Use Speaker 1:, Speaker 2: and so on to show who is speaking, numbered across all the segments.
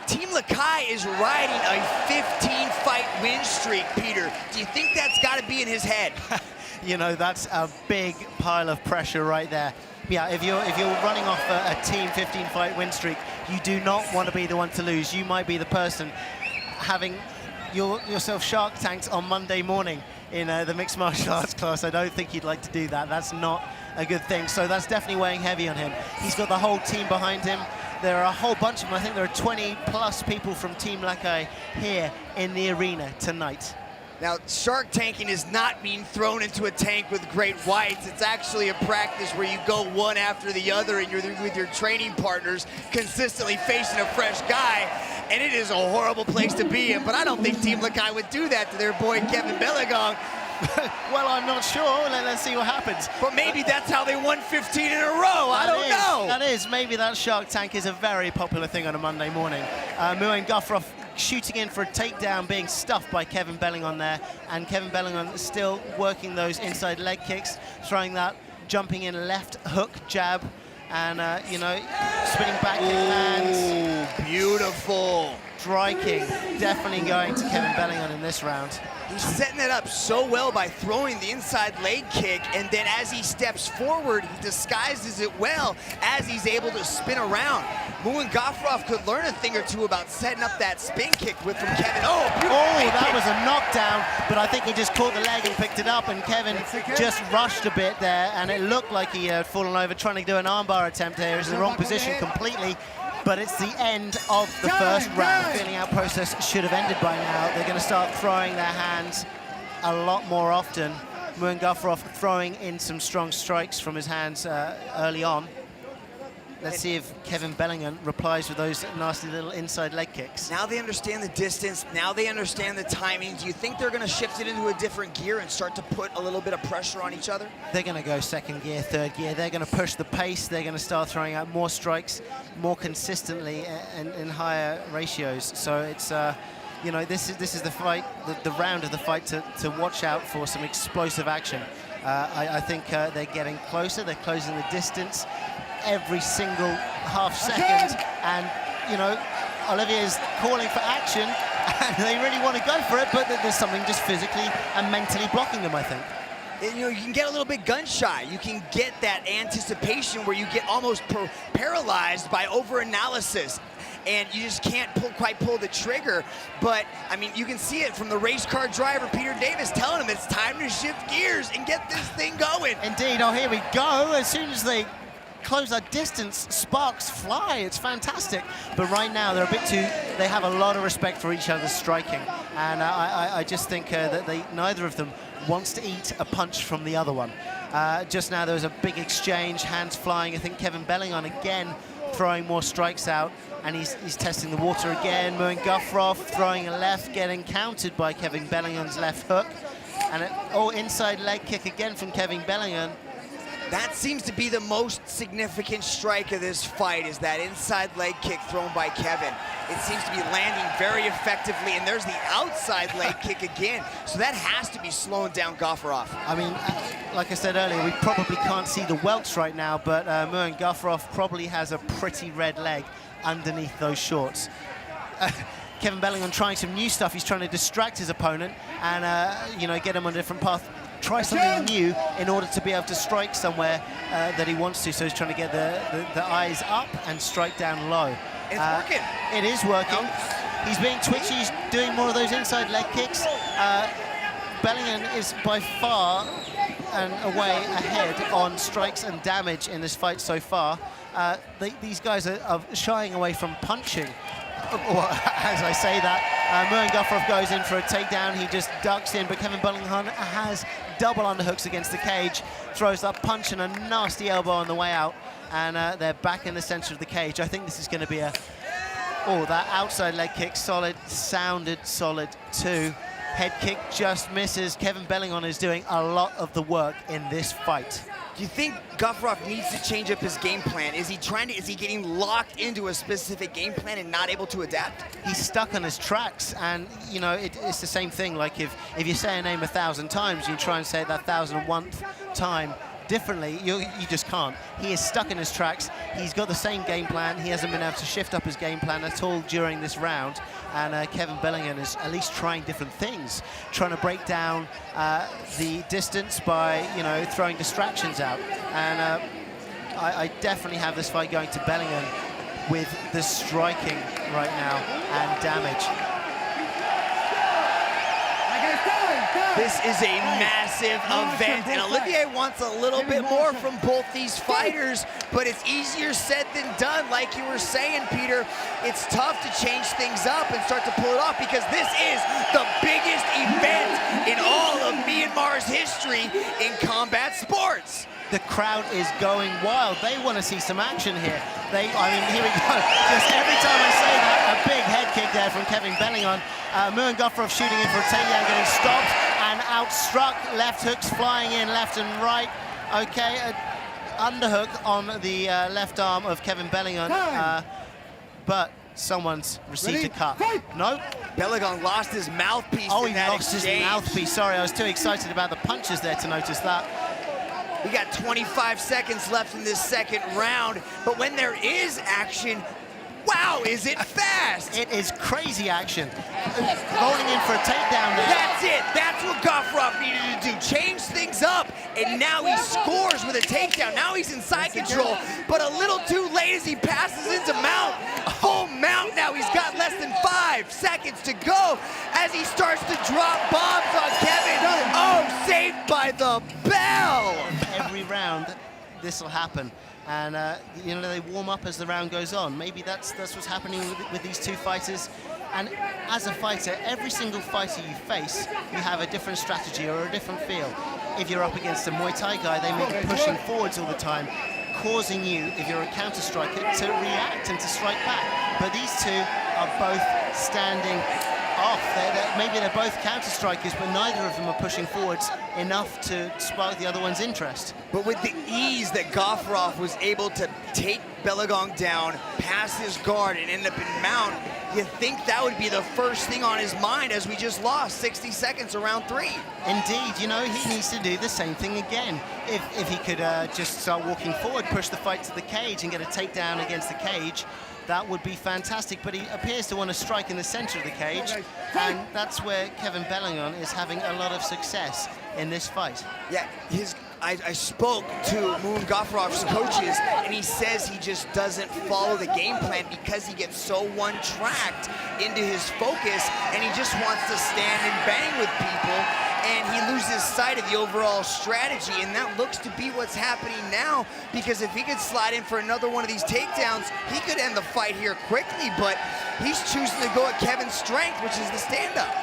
Speaker 1: Team Lakai is riding a 15-fight win streak, Peter. Do you think that's got to be in his head?
Speaker 2: You know, that's a big pile of pressure right there. Yeah, if you're running off a team 15-fight win streak, you do not want to be the one to lose. You might be the person having yourself Shark Tanked on Monday morning in the mixed martial arts class. I don't think you'd like to do that. That's not a good thing. So that's definitely weighing heavy on him. He's got the whole team behind him. There are a whole bunch of them. I think there are 20+ people from Team Lakai here in the arena tonight.
Speaker 1: Now, shark tanking is not being thrown into a tank with great whites. It's actually a practice where you go one after the other and you're with your training partners consistently facing a fresh guy, and it is a horrible place to be in. But I don't think Team Lakai would do that to their boy Kevin Belligon.
Speaker 2: Well, I'm not sure. Let's see what happens.
Speaker 1: But maybe that's how they won 15 in a row. I don't know.
Speaker 2: That is. Maybe that Shark Tank is a very popular thing on a Monday morning. Muin Гафуров shooting in for a takedown, being stuffed by Kevin Bellinger there. And Kevin Bellinger still working those inside leg kicks, throwing that jumping in left hook jab. And, you know, spinning back in hands.
Speaker 1: Beautiful.
Speaker 2: Striking. Definitely going to Kevin Bellinger in this round.
Speaker 1: He's setting it up so well by throwing the inside leg kick, and then as he steps forward, he disguises it well as he's able to spin around. Mouin Гафуров could learn a thing or two about setting up that spin kick from Kevin. Oh, beautiful.
Speaker 2: Oh, that was a knockdown, but I think he just caught the leg and picked it up, and Kevin just rushed a bit there, and it looked like he had fallen over trying to do an armbar attempt here. He's in the wrong position completely. But it's the end of the first round. The feeling out process should have ended by now. They're going to start throwing their hands a lot more often. Mouin Гафуров throwing in some strong strikes from his hands early on. Let's see if Kevin Bellinger replies with those nasty little inside leg kicks.
Speaker 1: Now they understand the distance. Now they understand the timing. Do you think they're going to shift it into a different gear and start to put a little bit of pressure on each other?
Speaker 2: They're going to go second gear, third gear. They're going to push the pace. They're going to start throwing out more strikes more consistently and in higher ratios. So it's, you know, this is the fight, the round of the fight to watch out for some explosive action. I think they're getting closer. They're closing the distance every single half second, and you know, Olivier's calling for action and they really want to go for it, but there's something just physically and mentally blocking them, I think.
Speaker 1: And, you know, you can get a little bit gun shy. You can get that anticipation where you get almost paralyzed by over-analysis, and you just can't quite pull the trigger. But, I mean, you can see it from the race car driver, Peter Davis, telling him it's time to shift gears and get this thing going.
Speaker 2: Indeed. Oh, here we go. As soon as they close that distance, sparks fly. It's fantastic. But right now, they're a bit too... They have a lot of respect for each other's striking. And I just think that neither of them wants to eat a punch from the other one. Just now, there was a big exchange, hands flying. I think Kevin Bellinger again throwing more strikes out, and he's testing the water again. Mouin Гафуров throwing a left, getting countered by Kevin Bellinger's left hook. And inside leg kick again from Kevin Bellinger.
Speaker 1: That seems to be the most significant strike of this fight, is that inside leg kick thrown by Kevin. It seems to be landing very effectively, and there's the outside leg kick again. So that has to be slowing down Гафуров.
Speaker 2: I mean, like I said earlier, we probably can't see the welts right now, but Mouin Гафуров probably has a pretty red leg underneath those shorts. Kevin Bellinger trying some new stuff. He's trying to distract his opponent and, you know, get him on a different path. Try something new in order to be able to strike somewhere that he wants to. So he's trying to get the eyes up and strike down low.
Speaker 1: It's working.
Speaker 2: It is working. He's being twitchy. He's doing more of those inside leg kicks. Bellinger is by far and away ahead on strikes and damage in this fight so far. These guys are shying away from punching. As I say that, Mouin Гафуров goes in for a takedown. He just ducks in, but Kevin Bellinger has double underhooks against the cage, throws that punch and a nasty elbow on the way out, and they're back in the center of the cage. I think this is going to be that outside leg kick, solid, sounded solid too. Head kick just misses. Kevin Bellinger is doing a lot of the work in this fight.
Speaker 1: Do you think Гафуров needs to change up his game plan? Is he getting locked into a specific game plan and not able to adapt?
Speaker 2: He's stuck on his tracks, and you know it's the same thing. Like if you say a name 1,000 times, you try and say it that 1,001th time differently, you just can't. He is stuck in his tracks. He's got the same game plan. He hasn't been able to shift up his game plan at all during this round. And Kevin Bellinger is at least trying different things, trying to break down the distance by, you know, throwing distractions out. And I definitely have this fight going to Bellinger with the striking right now and damage.
Speaker 1: This is a massive event, and Olivier wants a little bit more from both these fighters, but it's easier said than done. Like you were saying, Peter, it's tough to change things up and start to pull it off because this is the biggest event in all of Myanmar's history in combat sports.
Speaker 2: The crowd is going wild. They want to see some action here. I mean, here we go. Just every time I say that, a big head kick there from Kevin Bellinger. Muin Гафуров shooting in for a takedown, getting stopped and outstruck. Left hooks flying in left and right. Okay, underhook on the left arm of Kevin Bellinger, but someone's received a cut. No.
Speaker 1: Bellinger lost his mouthpiece.
Speaker 2: Oh,
Speaker 1: in
Speaker 2: he
Speaker 1: that
Speaker 2: lost
Speaker 1: exchange.
Speaker 2: his mouthpiece. Sorry, I was too excited about the punches there to notice that.
Speaker 1: We got 25 seconds left in this second round, but when there is action, wow, is it fast?
Speaker 2: It is crazy action. Rolling in for a takedown there.
Speaker 1: That's it. That's what Гафуров needed to do. Change things up, and now he scores with a takedown. Now he's in side control, but a little too late as he passes into mount. Full mount now. He's got less than 5 seconds to go as he starts to drop bombs on Kevin. Oh, saved by the bell.
Speaker 2: Every round, this will happen. And, you know, they warm up as the round goes on. Maybe that's what's happening with these two fighters. And as a fighter, every single fighter you face, you have a different strategy or a different feel. If you're up against a Muay Thai guy, they may be pushing forwards all the time, causing you, if you're a counter striker, to react and to strike back. But these two are both standing off. Maybe they're both counter strikers, but neither of them are pushing forwards enough to spark the other one's interest.
Speaker 1: But with the ease that Гафуров was able to take Bellinger down, pass his guard, and end up in mount, you think that would be the first thing on his mind as we just lost 60 seconds of round 3.
Speaker 2: Indeed, you know, he needs to do the same thing again. If he could just start walking forward, push the fight to the cage and get a takedown against the cage, that would be fantastic, but he appears to want to strike in the center of the cage, and that's where Kevin Bellinger is having a lot of success in this fight.
Speaker 1: Yeah, I spoke to Muin Гафуров's coaches, and he says he just doesn't follow the game plan because he gets so one-tracked into his focus, and he just wants to stand and bang with people, and he loses sight of the overall strategy, and that looks to be what's happening now, because if he could slide in for another one of these takedowns, he could end the fight here quickly, but he's choosing to go at Kevin's strength, which is the stand-up.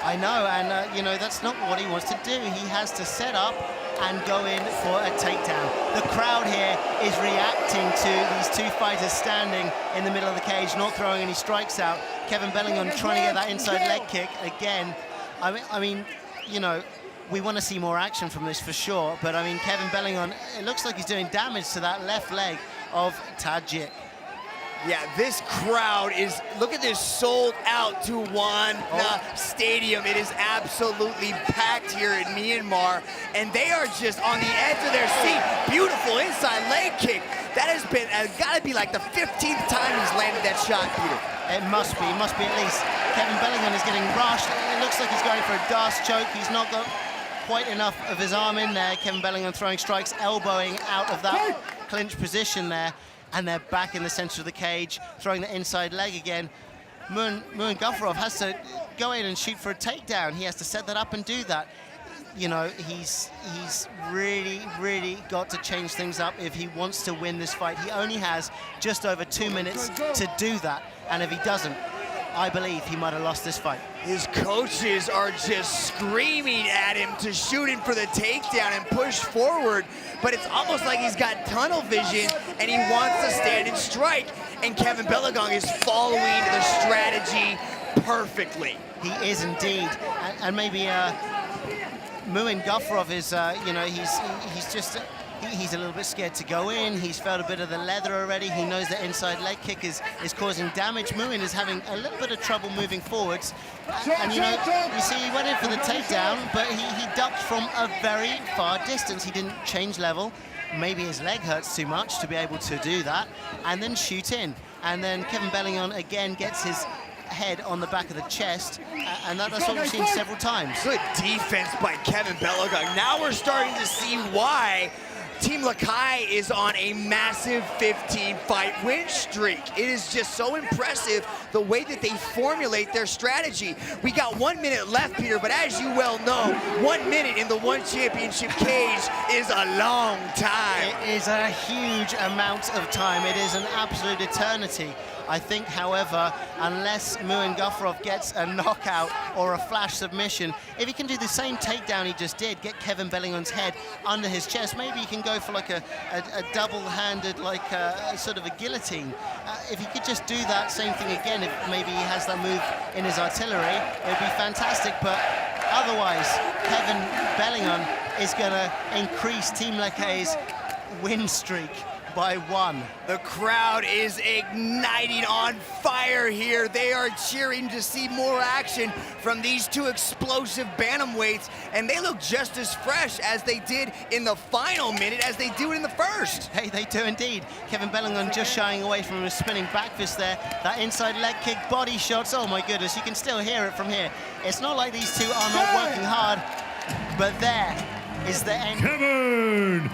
Speaker 2: I know, and you know, that's not what he wants to do. He has to set up and go in for a takedown. The crowd here is reacting to these two fighters standing in the middle of the cage, not throwing any strikes out. Kevin Bellinger trying to get that inside leg kick again. I mean, you know, we want to see more action from this for sure, but I mean, Kevin Bellinger, it looks like he's doing damage to that left leg of Tajik.
Speaker 1: Yeah, this crowd is, look at this, sold out to one stadium. It is absolutely packed here in Myanmar, and they are just on the edge of their seat. Beautiful inside leg kick. That has been, got to be like the 15th time he's landed that shot, Peter.
Speaker 2: It must be at least. Kevin Bellinger is getting rushed. It looks like he's going for a Darce choke. He's not got quite enough of his arm in there. Kevin Bellinger throwing strikes, elbowing out of that clinch position there. And they're back in the center of the cage, throwing the inside leg again. Muin Гафуров has to go in and shoot for a takedown. He has to set that up and do that. You know, he's really got to change things up if he wants to win this fight. He only has just over 2 minutes to do that. And if he doesn't, I believe he might have lost this fight.
Speaker 1: His coaches are just screaming at him to shoot him for the takedown and push forward, but it's almost like he's got tunnel vision and he wants to stand and strike. And Kevin Bellinger is following the strategy perfectly.
Speaker 2: He is indeed, and maybe Muin Гафуров is, you know, he's just. He's a little bit scared to go in. He's felt a bit of the leather already. He knows that inside leg kick is causing damage. Muin is having a little bit of trouble moving forwards. And you know, you see he went in for the takedown, but he ducked from a very far distance. He didn't change level. Maybe his leg hurts too much to be able to do that. And then shoot in. And then Kevin Bellinger again gets his head on the back of the chest, and that's what we've seen several times.
Speaker 1: Good defense by Kevin Bellinger. Now we're starting to see why Team Lakai is on a massive 15-fight win streak. It is just so impressive the way that they formulate their strategy. We got 1 minute left, Peter, but as you well know, 1 minute in the one championship cage is a long time.
Speaker 2: It is a huge amount of time. It is an absolute eternity. I think, however, unless Muin Гафуров gets a knockout or a flash submission, if he can do the same takedown he just did, get Kevin Bellingon's head under his chest, maybe he can go for like a double-handed, like sort of a guillotine. If he could just do that same thing again, if maybe he has that move in his artillery, it would be fantastic. But otherwise, Kevin Bellinger is going to increase Team Lakai's win streak by 1.
Speaker 1: The crowd is igniting on fire here. They are cheering to see more action from these two explosive bantamweights, and they look just as fresh as they did in the final minute as they do in the first.
Speaker 2: Hey, they do indeed. Kevin Bellinger just shying away from a spinning back fist there. That inside leg kick, body shots, oh my goodness, you can still hear it from here. It's not like these two are not working hard, but there is the end.
Speaker 3: Kevin